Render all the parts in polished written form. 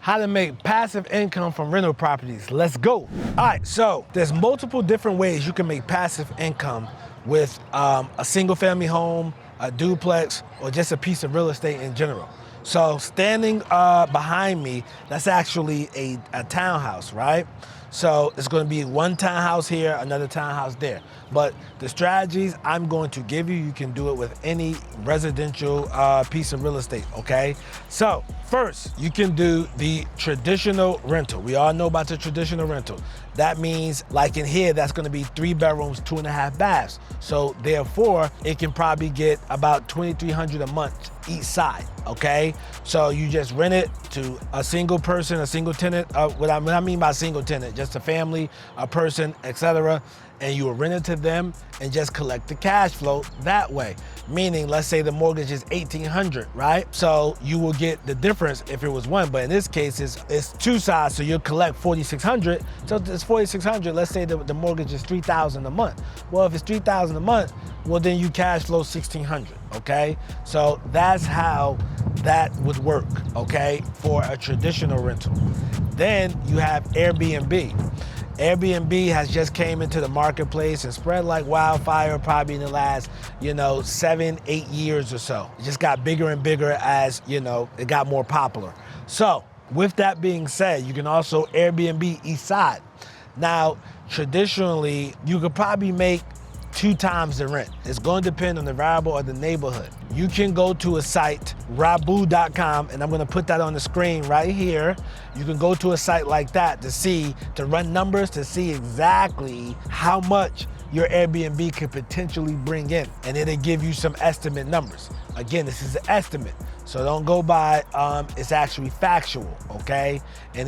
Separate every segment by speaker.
Speaker 1: how to make passive income from rental properties. Let's go. All right, so there's multiple different ways you can make passive income with a single family home, a duplex, or just a piece of real estate in general. So standing behind me, that's actually a townhouse, right? So it's going to be one townhouse here, another townhouse there. But the strategies I'm going to give you, you can do it with any residential piece of real estate, okay? So first, you can do the traditional rental. We all know about the traditional rental. That means, like in here, that's going to be 3 bedrooms, 2.5 baths. So therefore, it can probably get about $2,300 a month each side, okay? So you just rent it to a single person, a single tenant. What I mean by single tenant, just a family, a person, etc. And you will rent it to them and just collect the cash flow that way. Meaning, let's say the mortgage is $1,800, right? So you will get the difference if it was one, but in this case, it's 2 sides, so you'll collect $4,600. So it's $4,600, let's say the mortgage is $3,000 a month. Well, if it's $3,000 a month, well then you cash flow $1,600, okay? So that's how that would work, okay, for a traditional rental. Then you have Airbnb. Airbnb has just came into the marketplace and spread like wildfire probably in the last, 7, 8 years or so. It just got bigger and bigger as, it got more popular. So with that being said, you can also Airbnb each side. Now, traditionally, you could probably make 2 times the rent. It's going to depend on the variable or the neighborhood. You can go to a site, rabu.com, and I'm going to put that on the screen right here. You can go to a site like that to run numbers to see exactly how much your Airbnb could potentially bring in, and it'll give you some estimate numbers. Again, this is an estimate, so don't go by, it's actually factual, okay? And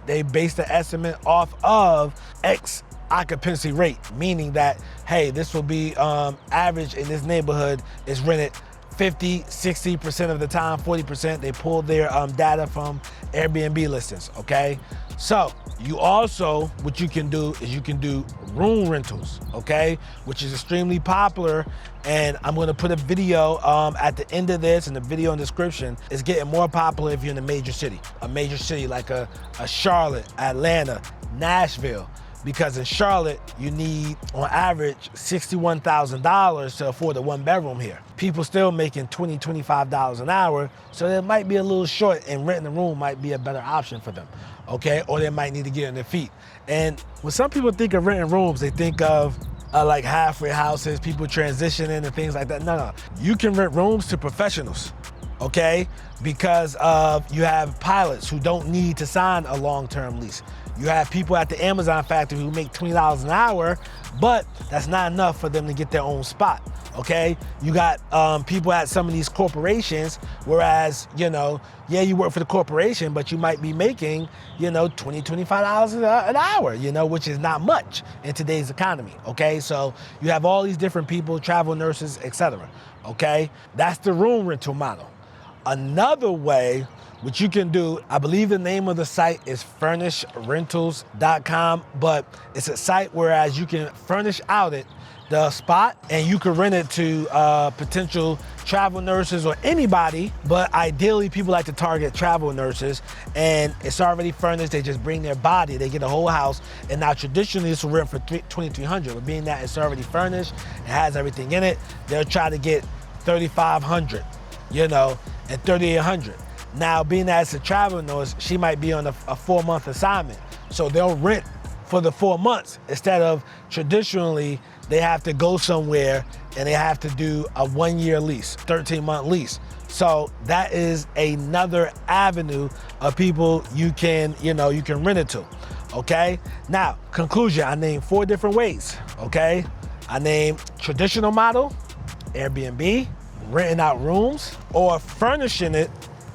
Speaker 1: they base the estimate off of X occupancy rate, meaning that, hey, this will be average in this neighborhood is rented 50, 60% of the time, 40%. They pull their data from Airbnb listings, okay? So you also, what you can do is you can do room rentals, okay? Which is extremely popular. And I'm gonna put a video at the end of this, and the video in the description. Is getting more popular if you're in a major city like a Charlotte, Atlanta, Nashville. Because in Charlotte, you need, on average, $61,000 to afford a 1-bedroom here. People still making $20, $25 an hour, so they might be a little short, and renting a room might be a better option for them, okay? Or they might need to get on their feet. And when some people think of renting rooms, they think of like halfway houses, people transitioning and things like that. No. You can rent rooms to professionals, okay? Because you have pilots who don't need to sign a long-term lease. You have people at the Amazon factory who make $20 an hour, but that's not enough for them to get their own spot, okay? You got people at some of these corporations, whereas, you work for the corporation, but you might be making, $20, $25 an hour, which is not much in today's economy, okay? So you have all these different people, travel nurses, etc., okay? That's the room rental model. Another way, which you can do, I believe the name of the site is furnishedrentals.com, but it's a site whereas you can furnish out the spot and you can rent it to potential travel nurses or anybody, but ideally people like to target travel nurses, and it's already furnished. They just bring their body, they get a whole house, and now traditionally this will rent for $2,300, but being that it's already furnished, it has everything in it, they'll try to get $3,500, and $3,800. Now, being that it's a travel nurse, she might be on a 4-month assignment. So they'll rent for the 4 months instead of traditionally they have to go somewhere and they have to do a 1-year lease, 13-month lease. So that is another avenue of people you can rent it to, okay? Now, conclusion, I named 4 different ways, okay? I named traditional model, Airbnb, renting out rooms, or furnishing it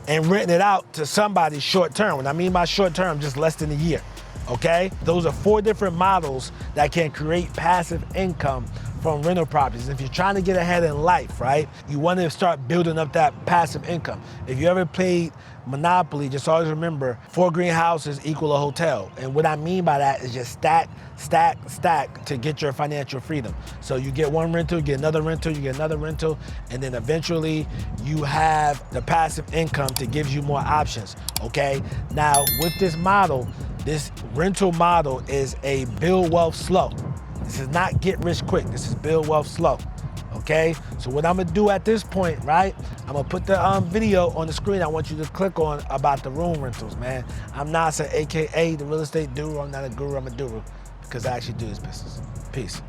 Speaker 1: and renting it out to somebody short term. When I mean by short term, just less than a year, okay? Those are 4 different models that can create passive income from rental properties. If you're trying to get ahead in life, right, you want to start building up that passive income. If you ever played Monopoly, just always remember 4 greenhouses equal a hotel. And what I mean by that is just stack, stack, stack to get your financial freedom. So you get one rental, you get another rental, you get another rental, and then eventually you have the passive income to give you more options, okay? Now, with this model, this rental model is a build wealth slow. This is not get rich quick, this is build wealth slow, okay? So what I'm gonna do at this point, right, I'm gonna put the video on the screen. I want you to click on about the room rentals, man. I'm Nasa, AKA the real estate guru. I'm not a guru, I'm a guru, because I actually do this business. Peace.